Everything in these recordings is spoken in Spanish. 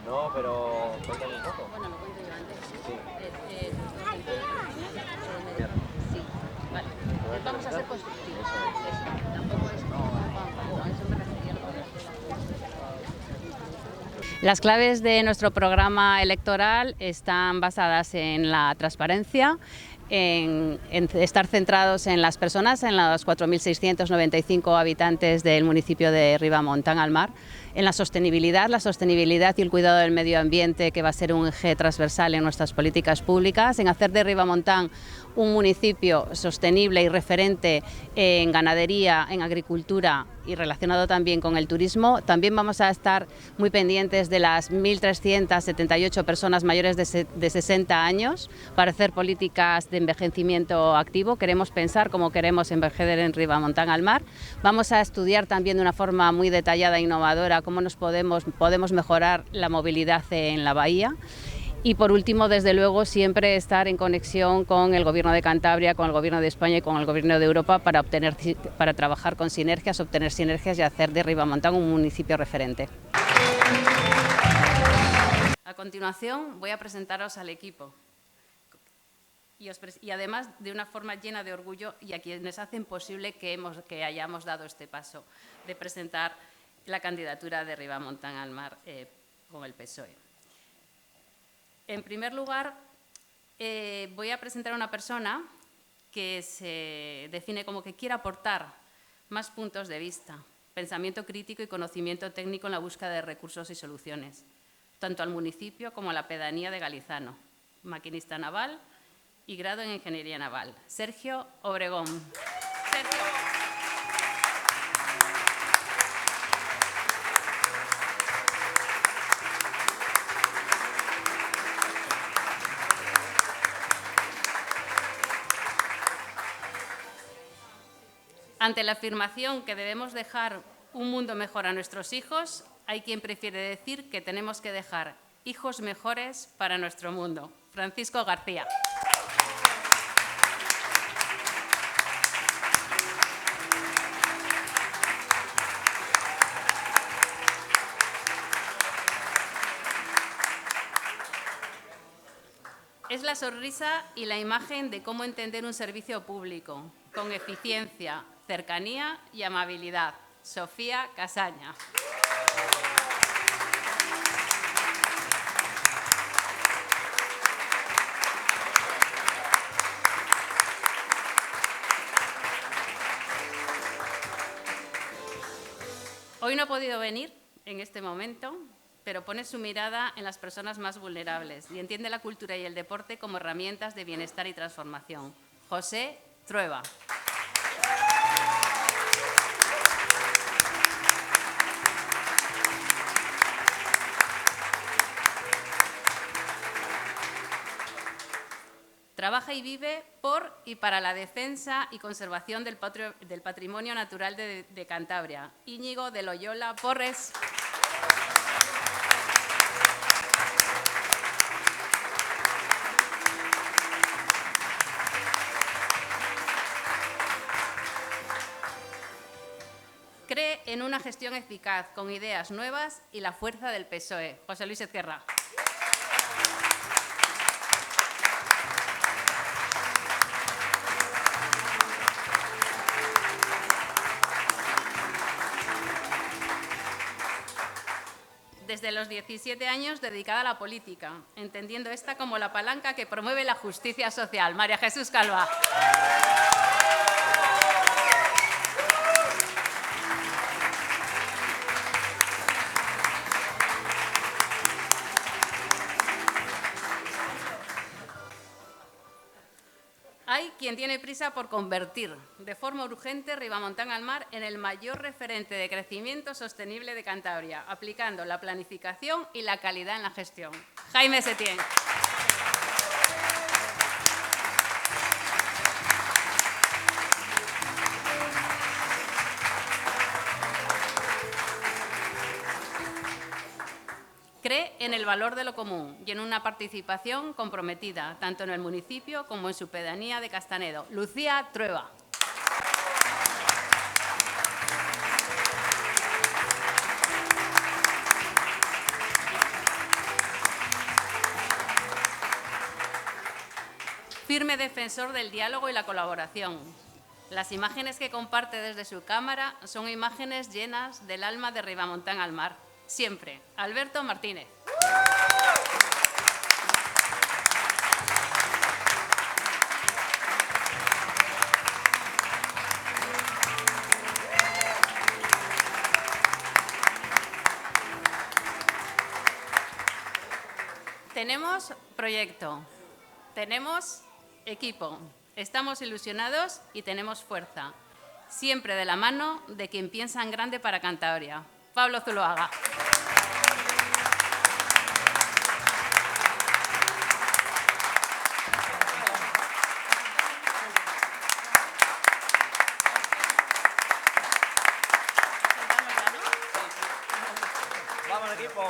No, pero cuéntame un poco. Bueno, lo cuento yo antes. Sí. Sí, vale. Vamos a ser constructivos. Eso es. Eso. Tampoco es como a eso me refería a lo de las claves de nuestro programa electoral están basadas en la transparencia, en estar centrados en las personas, en los 4.695 habitantes del municipio de Ribamontán al Mar, en la sostenibilidad y el cuidado del medio ambiente, que va a ser un eje transversal en nuestras políticas públicas, en hacer de Ribamontán un municipio sostenible y referente en ganadería, en agricultura y relacionado también con el turismo. También vamos a estar muy pendientes de las 1.378 personas mayores de 60 años para hacer políticas de envejecimiento activo. Queremos pensar cómo queremos envejecer en Ribamontán al Mar. Vamos a estudiar también de una forma muy detallada e innovadora cómo podemos mejorar la movilidad en la bahía. Y por último, desde luego, siempre estar en conexión con el Gobierno de Cantabria, con el Gobierno de España y con el Gobierno de Europa para trabajar con sinergias, obtener sinergias y hacer de Ribamontán un municipio referente. A continuación voy a presentaros al equipo y además de una forma llena de orgullo y a quienes hacen posible que hayamos dado este paso de presentar la candidatura de Ribamontán al Mar con el PSOE. En primer lugar, voy a presentar a una persona que se define como que quiere aportar más puntos de vista, pensamiento crítico y conocimiento técnico en la búsqueda de recursos y soluciones, tanto al municipio como a la pedanía de Galizano, maquinista naval y grado en Ingeniería Naval. Sergio Obregón. Sergio. Ante la afirmación que debemos dejar un mundo mejor a nuestros hijos, hay quien prefiere decir que tenemos que dejar hijos mejores para nuestro mundo. Francisco García. Es la sonrisa y la imagen de cómo entender un servicio público, con eficiencia, cercanía y amabilidad. Sofía Casaña. Hoy no ha podido venir en este momento, pero pone su mirada en las personas más vulnerables y entiende la cultura y el deporte como herramientas de bienestar y transformación. José Trueba. Trabaja y vive por y para la defensa y conservación del patrimonio natural de Cantabria. Íñigo de Loyola Porres. Cree en una gestión eficaz, con ideas nuevas y la fuerza del PSOE. José Luis Ezquerra. Desde los 17 años dedicada a la política, entendiendo esta como la palanca que promueve la justicia social. María Jesús Calva. Hay quien tiene prisa por convertir de forma urgente Ribamontán al Mar en el mayor referente de crecimiento sostenible de Cantabria, aplicando la planificación y la calidad en la gestión. Jaime Setién. Cree en el valor de lo común y en una participación comprometida, tanto en el municipio como en su pedanía de Castanedo. Lucía Trueba. firme defensor del diálogo y la colaboración. Las imágenes que comparte desde su cámara son imágenes llenas del alma de Ribamontán al Mar. Siempre. Alberto Martínez. Tenemos proyecto, tenemos equipo, estamos ilusionados y tenemos fuerza. Siempre de la mano de quien piensa en grande para Cantabria, Pablo Zuloaga. ¡Vamos, equipo!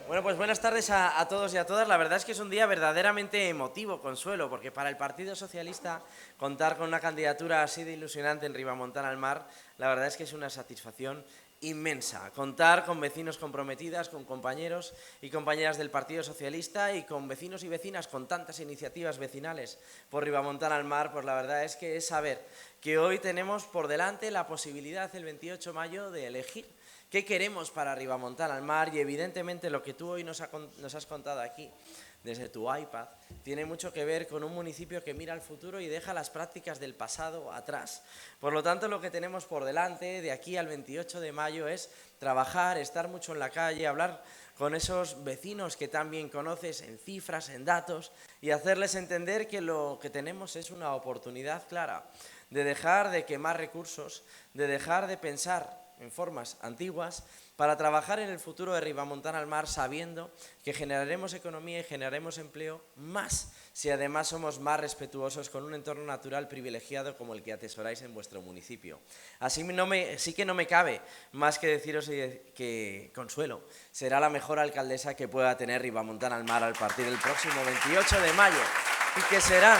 Bueno, pues buenas tardes a todos y a todas. La verdad es que es un día verdaderamente emotivo, Consuelo, porque para el Partido Socialista contar con una candidatura así de ilusionante en Ribamontán al Mar, la verdad es que es una satisfacción inmensa. Contar con vecinos comprometidas, con compañeros y compañeras del Partido Socialista y con vecinos y vecinas con tantas iniciativas vecinales por Ribamontán al Mar, pues la verdad es que es saber que hoy tenemos por delante la posibilidad el 28 de mayo de elegir qué queremos para Ribamontán al Mar, y evidentemente lo que tú hoy nos has contado aquí desde tu iPad tiene mucho que ver con un municipio que mira al futuro y deja las prácticas del pasado atrás. Por lo tanto, lo que tenemos por delante de aquí al 28 de mayo es trabajar, estar mucho en la calle, hablar con esos vecinos que tan bien conoces en cifras, en datos, y hacerles entender que lo que tenemos es una oportunidad clara de dejar de quemar recursos, de dejar de pensar en formas antiguas, para trabajar en el futuro de Ribamontán al Mar, sabiendo que generaremos economía y generaremos empleo más si además somos más respetuosos con un entorno natural privilegiado como el que atesoráis en vuestro municipio. Así sí que no me cabe más que deciros que Consuelo será la mejor alcaldesa que pueda tener Ribamontán al Mar a partir del próximo 28 de mayo y que será...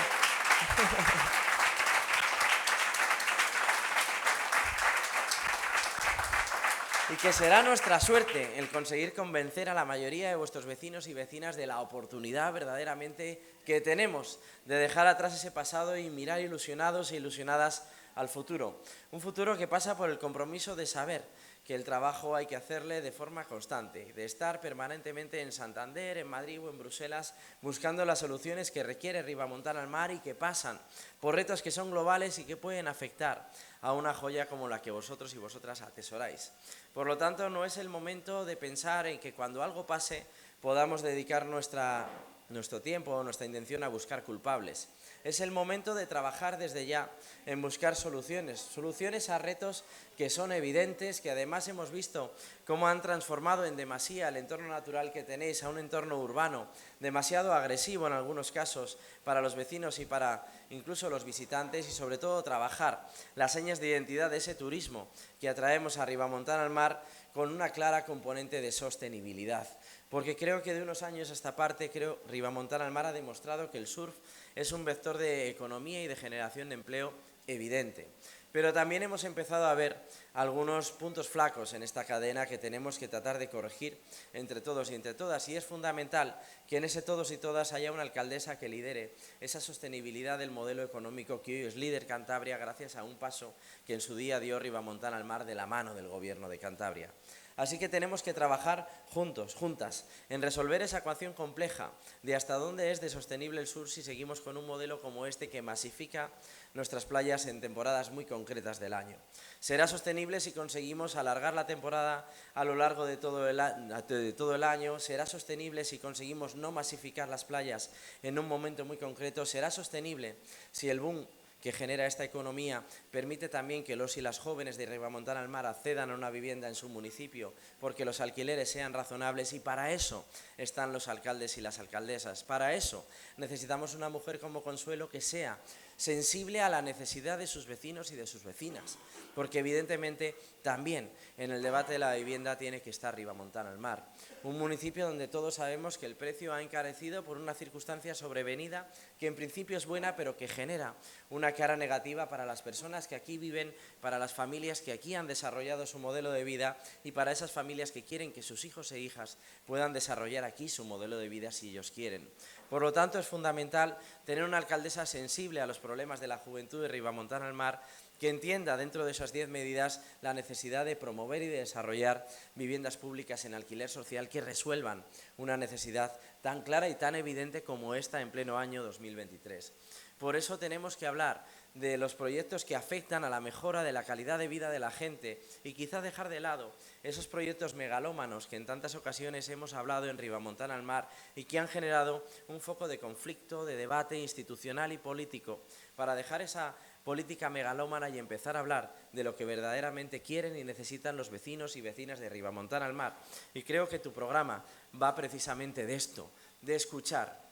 Y que será nuestra suerte el conseguir convencer a la mayoría de vuestros vecinos y vecinas de la oportunidad verdaderamente que tenemos de dejar atrás ese pasado y mirar ilusionados e ilusionadas al futuro. Un futuro que pasa por el compromiso de saber que el trabajo hay que hacerle de forma constante, de estar permanentemente en Santander, en Madrid o en Bruselas, buscando las soluciones que requiere Ribamontán al Mar y que pasan por retos que son globales y que pueden afectar a una joya como la que vosotros y vosotras atesoráis. Por lo tanto, no es el momento de pensar en que cuando algo pase podamos dedicar nuestro tiempo o nuestra intención a buscar culpables. Es el momento de trabajar desde ya en buscar soluciones a retos que son evidentes, que además hemos visto cómo han transformado en demasía el entorno natural que tenéis a un entorno urbano demasiado agresivo en algunos casos para los vecinos y para incluso los visitantes, y sobre todo trabajar las señas de identidad de ese turismo que atraemos a Ribamontán al Mar con una clara componente de sostenibilidad. Porque creo que de unos años a esta parte, Ribamontán al Mar ha demostrado que el surf es un vector de economía y de generación de empleo evidente. Pero también hemos empezado a ver algunos puntos flacos en esta cadena que tenemos que tratar de corregir entre todos y entre todas. Y es fundamental que en ese todos y todas haya una alcaldesa que lidere esa sostenibilidad del modelo económico que hoy es líder Cantabria, gracias a un paso que en su día dio Ribamontán al Mar de la mano del Gobierno de Cantabria. Así que tenemos que trabajar juntos, juntas, en resolver esa ecuación compleja de hasta dónde es de sostenible el sur si seguimos con un modelo como este que masifica nuestras playas en temporadas muy concretas del año. Será sostenible si conseguimos alargar la temporada a lo largo de todo el año, será sostenible si conseguimos no masificar las playas en un momento muy concreto, será sostenible si el boom que genera esta economía permite también que los y las jóvenes de Ribamontán al Mar accedan a una vivienda en su municipio porque los alquileres sean razonables, y para eso están los alcaldes y las alcaldesas. Para eso necesitamos una mujer como Consuelo que sea sensible a la necesidad de sus vecinos y de sus vecinas, porque evidentemente también en el debate de la vivienda tiene que estar Ribamontán al Mar, un municipio donde todos sabemos que el precio ha encarecido por una circunstancia sobrevenida que en principio es buena, pero que genera una cara negativa para las personas que aquí viven, para las familias que aquí han desarrollado su modelo de vida y para esas familias que quieren que sus hijos e hijas puedan desarrollar aquí su modelo de vida si ellos quieren. Por lo tanto, es fundamental tener una alcaldesa sensible a los problemas de la juventud de Ribamontana al Mar, que entienda dentro de esas 10 medidas la necesidad de promover y de desarrollar viviendas públicas en alquiler social que resuelvan una necesidad tan clara y tan evidente como esta en pleno año 2023. Por eso tenemos que hablar de los proyectos que afectan a la mejora de la calidad de vida de la gente y quizá dejar de lado esos proyectos megalómanos que en tantas ocasiones hemos hablado en Ribamontana al Mar y que han generado un foco de conflicto, de debate institucional y político, para dejar esa política megalómana y empezar a hablar de lo que verdaderamente quieren y necesitan los vecinos y vecinas de Ribamontana al Mar. Y creo que tu programa va precisamente de esto, de escuchar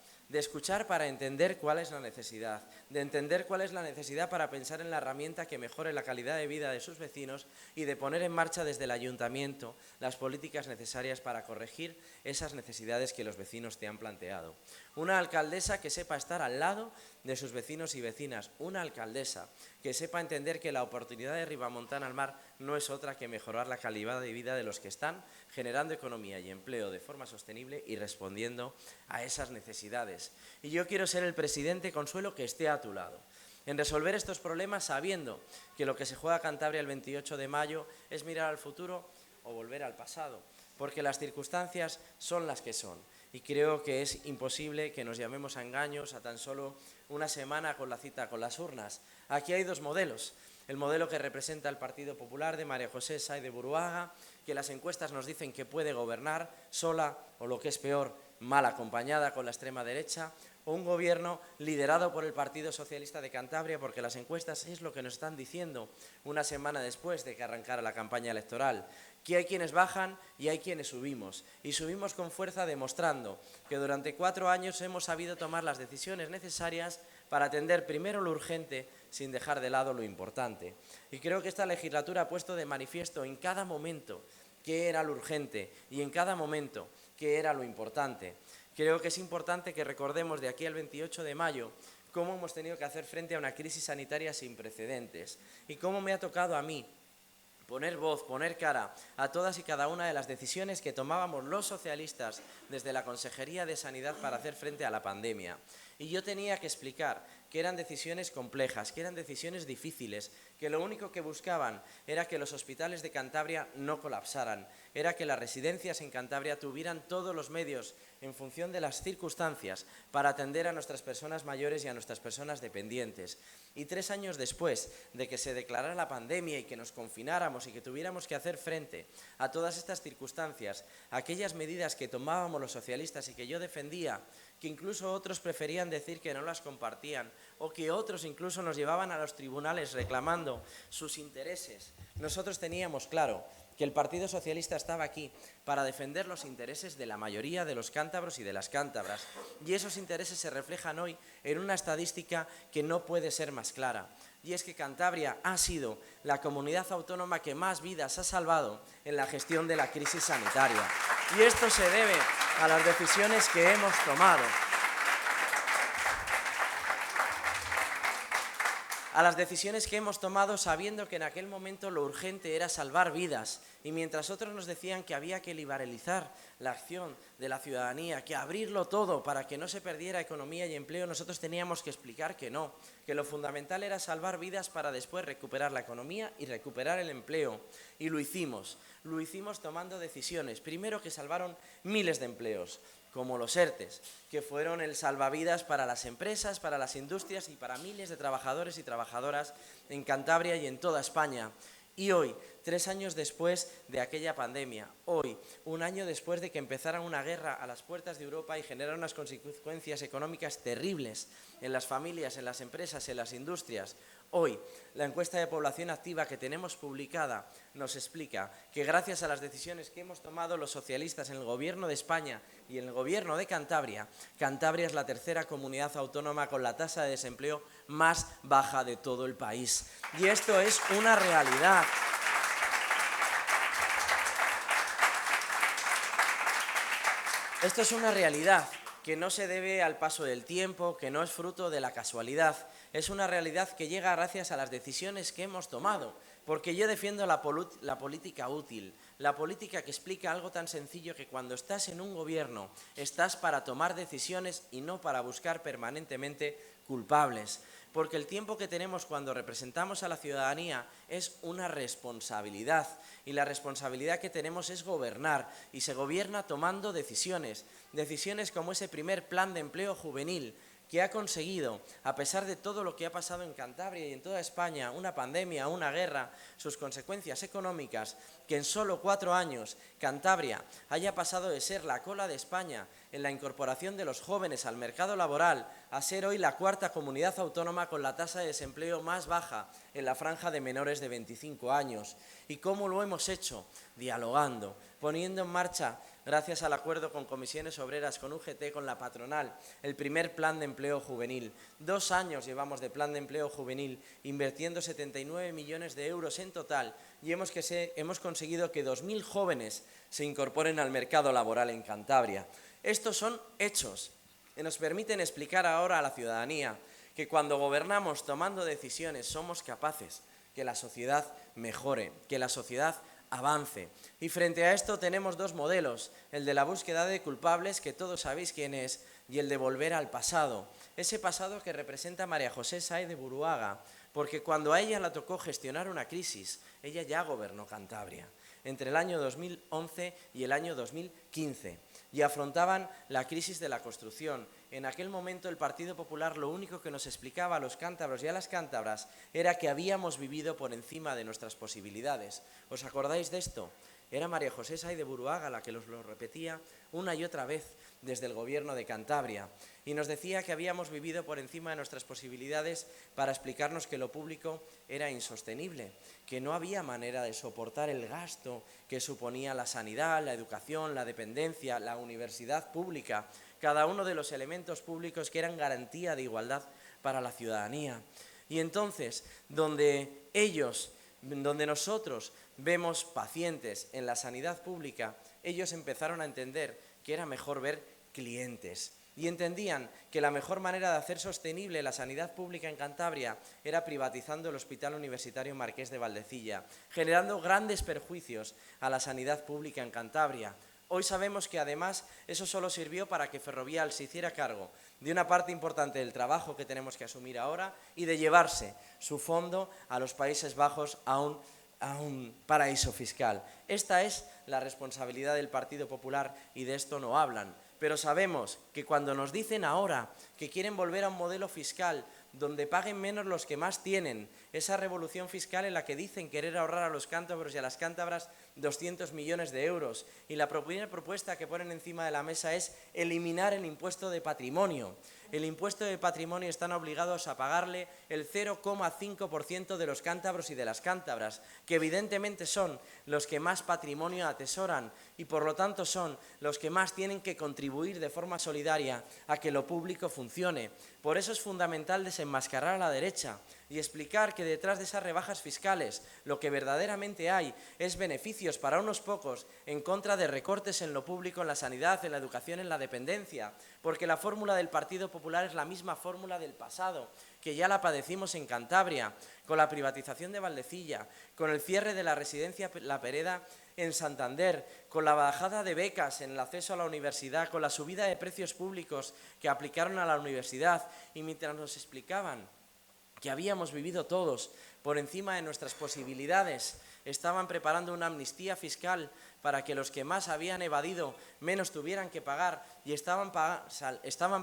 para entender cuál es la necesidad, de entender cuál es la necesidad para pensar en la herramienta que mejore la calidad de vida de sus vecinos y de poner en marcha desde el ayuntamiento las políticas necesarias para corregir esas necesidades que los vecinos te han planteado. Una alcaldesa que sepa estar al lado de sus vecinos y vecinas, una alcaldesa que sepa entender que la oportunidad de Ribamontana al Mar no es otra que mejorar la calidad de vida de los que están generando economía y empleo de forma sostenible y respondiendo a esas necesidades. Y yo quiero ser el presidente, Consuelo, que esté a tu lado, en resolver estos problemas sabiendo que lo que se juega Cantabria el 28 de mayo es mirar al futuro o volver al pasado, porque las circunstancias son las que son. Y creo que es imposible que nos llamemos a engaños a tan solo una semana con la cita con las urnas. Aquí hay dos modelos. El modelo que representa el Partido Popular de María José Sáez de Buruaga, que las encuestas nos dicen que puede gobernar sola o, lo que es peor, mal acompañada con la extrema derecha, o un gobierno liderado por el Partido Socialista de Cantabria, porque las encuestas es lo que nos están diciendo una semana después de que arrancara la campaña electoral, que hay quienes bajan y hay quienes subimos, y subimos con fuerza demostrando que durante 4 años hemos sabido tomar las decisiones necesarias para atender primero lo urgente sin dejar de lado lo importante. Y creo que esta legislatura ha puesto de manifiesto en cada momento qué era lo urgente y en cada momento qué era lo importante. Creo que es importante que recordemos de aquí al 28 de mayo cómo hemos tenido que hacer frente a una crisis sanitaria sin precedentes y cómo me ha tocado a mí poner voz, poner cara a todas y cada una de las decisiones que tomábamos los socialistas desde la Consejería de Sanidad para hacer frente a la pandemia. Y yo tenía que explicar que eran decisiones complejas, que eran decisiones difíciles, que lo único que buscaban era que los hospitales de Cantabria no colapsaran, era que las residencias en Cantabria tuvieran todos los medios en función de las circunstancias para atender a nuestras personas mayores y a nuestras personas dependientes. Y 3 años después de que se declarara la pandemia y que nos confináramos y que tuviéramos que hacer frente a todas estas circunstancias, aquellas medidas que tomábamos los socialistas y que yo defendía, que incluso otros preferían decir que no las compartían, o que otros incluso nos llevaban a los tribunales reclamando sus intereses. Nosotros teníamos claro que el Partido Socialista estaba aquí para defender los intereses de la mayoría de los cántabros y de las cántabras, y esos intereses se reflejan hoy en una estadística que no puede ser más clara, y es que Cantabria ha sido la comunidad autónoma que más vidas ha salvado en la gestión de la crisis sanitaria, y esto se debe a las decisiones que hemos tomado. A las decisiones que hemos tomado sabiendo que en aquel momento lo urgente era salvar vidas, y mientras otros nos decían que había que liberalizar la acción de la ciudadanía, que abrirlo todo para que no se perdiera economía y empleo, nosotros teníamos que explicar que no, que lo fundamental era salvar vidas para después recuperar la economía y recuperar el empleo. Y lo hicimos tomando decisiones, primero que salvaron miles de empleos, como los ERTES, que fueron el salvavidas para las empresas, para las industrias y para miles de trabajadores y trabajadoras en Cantabria y en toda España. Y hoy, 3 años después de aquella pandemia, hoy, 1 año después de que empezara una guerra a las puertas de Europa y generara unas consecuencias económicas terribles en las familias, en las empresas, en las industrias, hoy, la encuesta de población activa que tenemos publicada nos explica que gracias a las decisiones que hemos tomado los socialistas en el Gobierno de España y en el Gobierno de Cantabria, Cantabria es la 3ª comunidad autónoma con la tasa de desempleo más baja de todo el país. Y esto es una realidad. Esto es una realidad que no se debe al paso del tiempo, que no es fruto de la casualidad. Es una realidad que llega gracias a las decisiones que hemos tomado, porque yo defiendo la política útil, la política que explica algo tan sencillo que cuando estás en un gobierno estás para tomar decisiones y no para buscar permanentemente culpables. Porque el tiempo que tenemos cuando representamos a la ciudadanía es una responsabilidad y la responsabilidad que tenemos es gobernar y se gobierna tomando decisiones como ese primer plan de empleo juvenil que ha conseguido, a pesar de todo lo que ha pasado en Cantabria y en toda España, una pandemia, una guerra, sus consecuencias económicas, que en solo 4 años Cantabria haya pasado de ser la cola de España en la incorporación de los jóvenes al mercado laboral a ser hoy la 4ª comunidad autónoma con la tasa de desempleo más baja en la franja de menores de 25 años. ¿Y cómo lo hemos hecho? Dialogando, poniendo en marcha, gracias al acuerdo con comisiones obreras, con UGT, con la patronal, el primer plan de empleo juvenil. 2 años llevamos de plan de empleo juvenil, invirtiendo 79 millones de euros en total y hemos conseguido que 2.000 jóvenes se incorporen al mercado laboral en Cantabria. Estos son hechos que nos permiten explicar ahora a la ciudadanía que cuando gobernamos tomando decisiones somos capaces que la sociedad mejore, que la sociedad avance. Y frente a esto tenemos 2 modelos, el de la búsqueda de culpables, que todos sabéis quién es, y el de volver al pasado. Ese pasado que representa María José Sáez de Buruaga, porque cuando a ella le tocó gestionar una crisis, ella ya gobernó Cantabria, entre el año 2011 y el año 2015, y afrontaban la crisis de la construcción. En aquel momento el Partido Popular lo único que nos explicaba a los cántabros y a las cántabras era que habíamos vivido por encima de nuestras posibilidades. ¿Os acordáis de esto? Era María José Sáez de Buruaga la que lo repetía una y otra vez desde el gobierno de Cantabria y nos decía que habíamos vivido por encima de nuestras posibilidades para explicarnos que lo público era insostenible, que no había manera de soportar el gasto que suponía la sanidad, la educación, la dependencia, la universidad pública, cada uno de los elementos públicos que eran garantía de igualdad para la ciudadanía. Y entonces, donde nosotros vemos pacientes en la sanidad pública, ellos empezaron a entender que era mejor ver clientes y entendían que la mejor manera de hacer sostenible la sanidad pública en Cantabria era privatizando el Hospital Universitario Marqués de Valdecilla, generando grandes perjuicios a la sanidad pública en Cantabria. Hoy sabemos que además eso solo sirvió para que Ferrovial se hiciera cargo de una parte importante del trabajo que tenemos que asumir ahora y de llevarse su fondo a los Países Bajos a un paraíso fiscal. Esta es la responsabilidad del Partido Popular y de esto no hablan. Pero sabemos que cuando nos dicen ahora que quieren volver a un modelo fiscal donde paguen menos los que más tienen, esa revolución fiscal en la que dicen querer ahorrar a los cántabros y a las cántabras 200 millones de euros. Y la primera propuesta que ponen encima de la mesa es eliminar el impuesto de patrimonio. El impuesto de patrimonio están obligados a pagarle el 0,5% de los cántabros y de las cántabras, que evidentemente son los que más patrimonio atesoran y por lo tanto son los que más tienen que contribuir de forma solidaria a que lo público funcione. Por eso es fundamental desenmascarar a la derecha y explicar que detrás de esas rebajas fiscales lo que verdaderamente hay es beneficios para unos pocos en contra de recortes en lo público, en la sanidad, en la educación, en la dependencia, porque la fórmula del Partido Popular es la misma fórmula del pasado, que ya la padecimos en Cantabria, con la privatización de Valdecilla, con el cierre de la residencia La Pereda en Santander, con la bajada de becas en el acceso a la universidad, con la subida de precios públicos que aplicaron a la universidad y mientras nos explicaban que habíamos vivido todos por encima de nuestras posibilidades, estaban preparando una amnistía fiscal para que los que más habían evadido menos tuvieran que pagar y estaban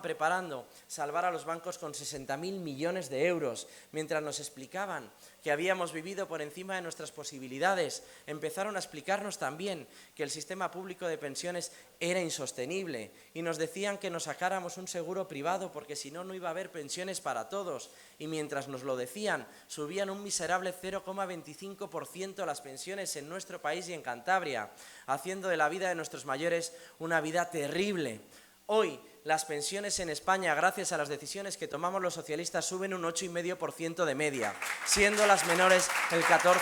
preparando salvar a los bancos con 60.000 millones de euros. Mientras nos explicaban que habíamos vivido por encima de nuestras posibilidades, empezaron a explicarnos también que el sistema público de pensiones era insostenible y nos decían que nos sacáramos un seguro privado porque si no, no iba a haber pensiones para todos. Y mientras nos lo decían, subían un miserable 0,25% las pensiones en nuestro país y en Cantabria, haciendo de la vida de nuestros mayores una vida terrible. Hoy las pensiones en España, gracias a las decisiones que tomamos los socialistas, suben un 8,5% de media, siendo las menores el 14%.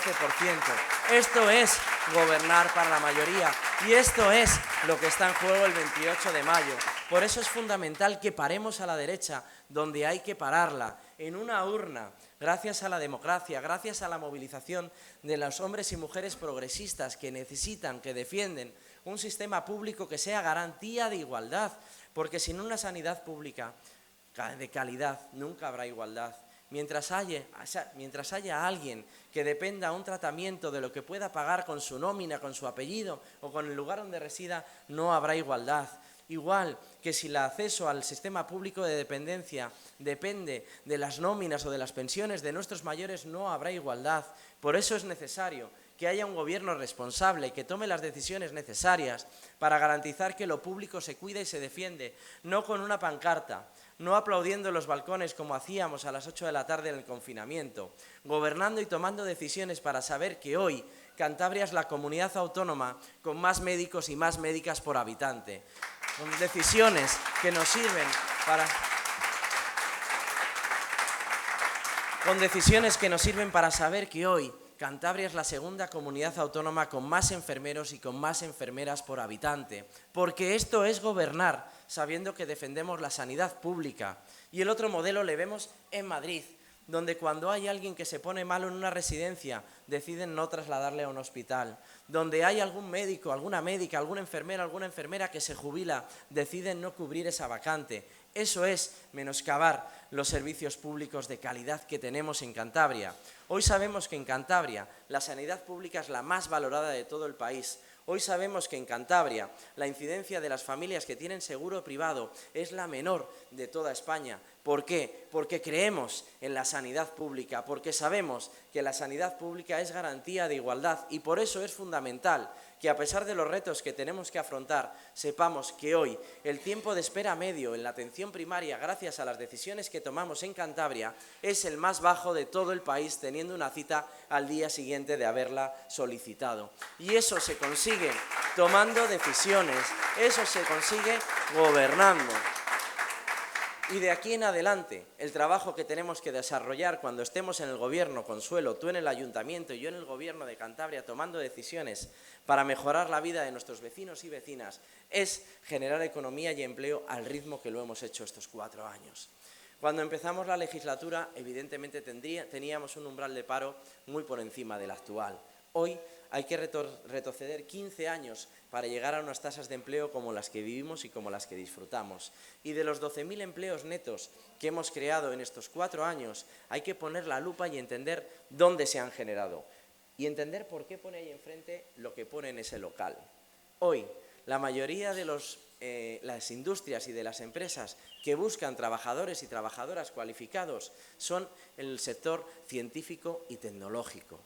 Esto es gobernar para la mayoría y esto es lo que está en juego el 28 de mayo. Por eso es fundamental que paremos a la derecha donde hay que pararla en una urna, gracias a la democracia, gracias a la movilización de los hombres y mujeres progresistas que necesitan, que defienden un sistema público que sea garantía de igualdad, porque sin una sanidad pública de calidad nunca habrá igualdad. Mientras haya alguien que dependa un tratamiento de lo que pueda pagar con su nómina, con su apellido o con el lugar donde resida, no habrá igualdad. Igual que si el acceso al sistema público de dependencia depende de las nóminas o de las pensiones de nuestros mayores, no habrá igualdad. Por eso es necesario que haya un gobierno responsable, que tome las decisiones necesarias para garantizar que lo público se cuida y se defiende, no con una pancarta, no aplaudiendo en los balcones como hacíamos a las 8 de la tarde en el confinamiento, gobernando y tomando decisiones para saber que hoy Cantabria es la comunidad autónoma con más médicos y más médicas por habitante, con decisiones que nos sirven para saber que hoy Cantabria es la segunda comunidad autónoma con más enfermeros y con más enfermeras por habitante, porque esto es gobernar, sabiendo que defendemos la sanidad pública. Y el otro modelo le vemos en Madrid, donde cuando hay alguien que se pone malo en una residencia, deciden no trasladarle a un hospital, donde hay algún médico, alguna médica, alguna enfermera que se jubila, deciden no cubrir esa vacante. Eso es menoscabar los servicios públicos de calidad que tenemos en Cantabria. Hoy sabemos que en Cantabria la sanidad pública es la más valorada de todo el país. Hoy sabemos que en Cantabria la incidencia de las familias que tienen seguro privado es la menor de toda España. ¿Por qué? Porque creemos en la sanidad pública, porque sabemos que la sanidad pública es garantía de igualdad y por eso es fundamental que a pesar de los retos que tenemos que afrontar, sepamos que hoy el tiempo de espera medio en la atención primaria, gracias a las decisiones que tomamos en Cantabria, es el más bajo de todo el país, teniendo una cita al día siguiente de haberla solicitado. Y eso se consigue tomando decisiones, eso se consigue gobernando. Y de aquí en adelante, el trabajo que tenemos que desarrollar cuando estemos en el gobierno, Consuelo, tú en el ayuntamiento y yo en el gobierno de Cantabria tomando decisiones para mejorar la vida de nuestros vecinos y vecinas, es generar economía y empleo al ritmo que lo hemos hecho estos 4 años. Cuando empezamos la legislatura, evidentemente teníamos un umbral de paro muy por encima del actual. Hoy hay que retroceder 15 años para llegar a unas tasas de empleo como las que vivimos y como las que disfrutamos. Y de los 12.000 empleos netos que hemos creado en estos 4 años, hay que poner la lupa y entender dónde se han generado. Y entender por qué pone ahí enfrente lo que pone en ese local. Hoy, la mayoría de las industrias y de las empresas que buscan trabajadores y trabajadoras cualificados son en el sector científico y tecnológico.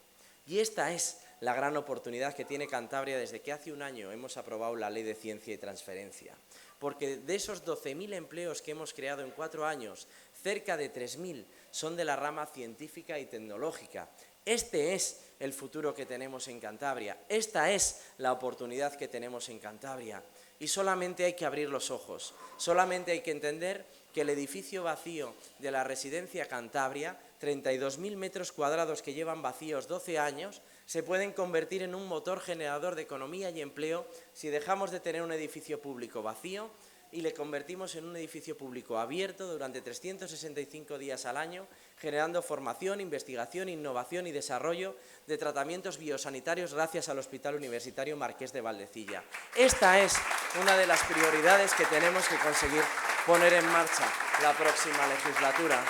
Y esta es la gran oportunidad que tiene Cantabria desde que hace un año hemos aprobado la Ley de Ciencia y Transferencia. Porque de esos 12.000 empleos que hemos creado en 4 años, cerca de 3.000 son de la rama científica y tecnológica. Este es el futuro que tenemos en Cantabria, esta es la oportunidad que tenemos en Cantabria. Y solamente hay que abrir los ojos, solamente hay que entender que el edificio vacío de la residencia Cantabria, 32.000 metros cuadrados que llevan vacíos 12 años, se pueden convertir en un motor generador de economía y empleo si dejamos de tener un edificio público vacío y le convertimos en un edificio público abierto durante 365 días al año, generando formación, investigación, innovación y desarrollo de tratamientos biosanitarios gracias al Hospital Universitario Marqués de Valdecilla. Esta es una de las prioridades que tenemos que conseguir poner en marcha la próxima legislatura.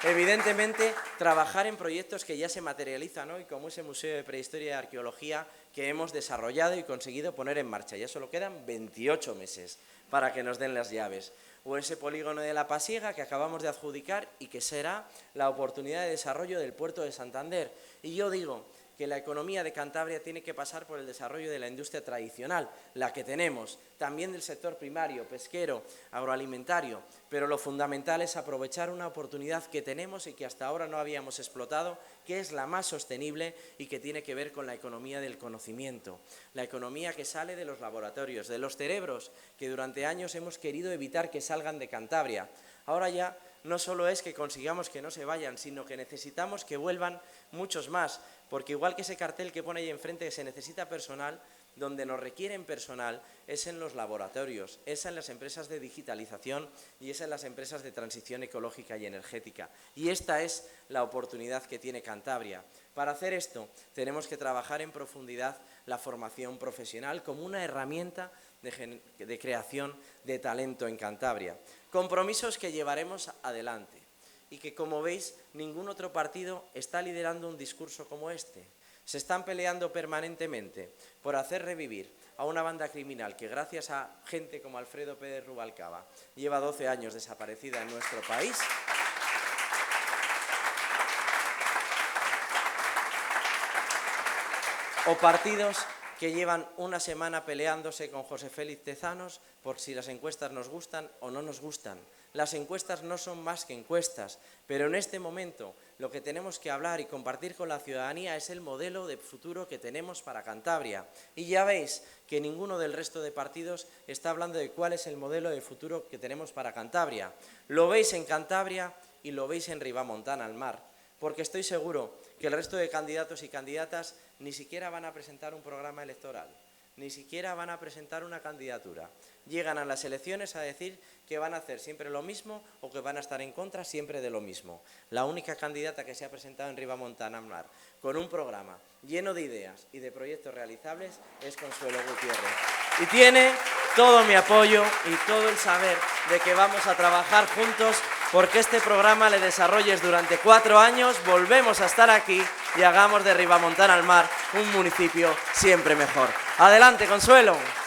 Evidentemente, trabajar en proyectos que ya se materializan hoy, como ese Museo de Prehistoria y Arqueología que hemos desarrollado y conseguido poner en marcha. Ya solo quedan 28 meses para que nos den las llaves. O ese polígono de La Pasiega que acabamos de adjudicar y que será la oportunidad de desarrollo del puerto de Santander. Y yo digo que la economía de Cantabria tiene que pasar por el desarrollo de la industria tradicional, la que tenemos, también del sector primario, pesquero, agroalimentario, pero lo fundamental es aprovechar una oportunidad que tenemos y que hasta ahora no habíamos explotado, que es la más sostenible y que tiene que ver con la economía del conocimiento, la economía que sale de los laboratorios, de los cerebros que durante años hemos querido evitar que salgan de Cantabria. Ahora ya no solo es que consigamos que no se vayan, sino que necesitamos que vuelvan muchos más, porque igual que ese cartel que pone ahí enfrente que se necesita personal, donde nos requieren personal es en los laboratorios, es en las empresas de digitalización y es en las empresas de transición ecológica y energética. Y esta es la oportunidad que tiene Cantabria. Para hacer esto tenemos que trabajar en profundidad la formación profesional como una herramienta de creación de talento en Cantabria. Compromisos que llevaremos adelante y que, como veis, ningún otro partido está liderando un discurso como este. Se están peleando permanentemente por hacer revivir a una banda criminal que, gracias a gente como Alfredo Pérez Rubalcaba, lleva 12 años desaparecida en nuestro país. O partidos que llevan una semana peleándose con José Félix Tezanos por si las encuestas nos gustan o no nos gustan. Las encuestas no son más que encuestas, pero en este momento lo que tenemos que hablar y compartir con la ciudadanía es el modelo de futuro que tenemos para Cantabria. Y ya veis que ninguno del resto de partidos está hablando de cuál es el modelo de futuro que tenemos para Cantabria. Lo veis en Cantabria y lo veis en Ribamontana al Mar, porque estoy seguro que el resto de candidatos y candidatas ni siquiera van a presentar un programa electoral, ni siquiera van a presentar una candidatura. Llegan a las elecciones a decir que van a hacer siempre lo mismo o que van a estar en contra siempre de lo mismo. La única candidata que se ha presentado en Ribamontana al Mar con un programa lleno de ideas y de proyectos realizables es Consuelo Gutiérrez. Y tiene todo mi apoyo y todo el saber de que vamos a trabajar juntos porque este programa le desarrolles durante 4 años, volvemos a estar aquí y hagamos de Ribamontana al Mar un municipio siempre mejor. ¡Adelante, Consuelo!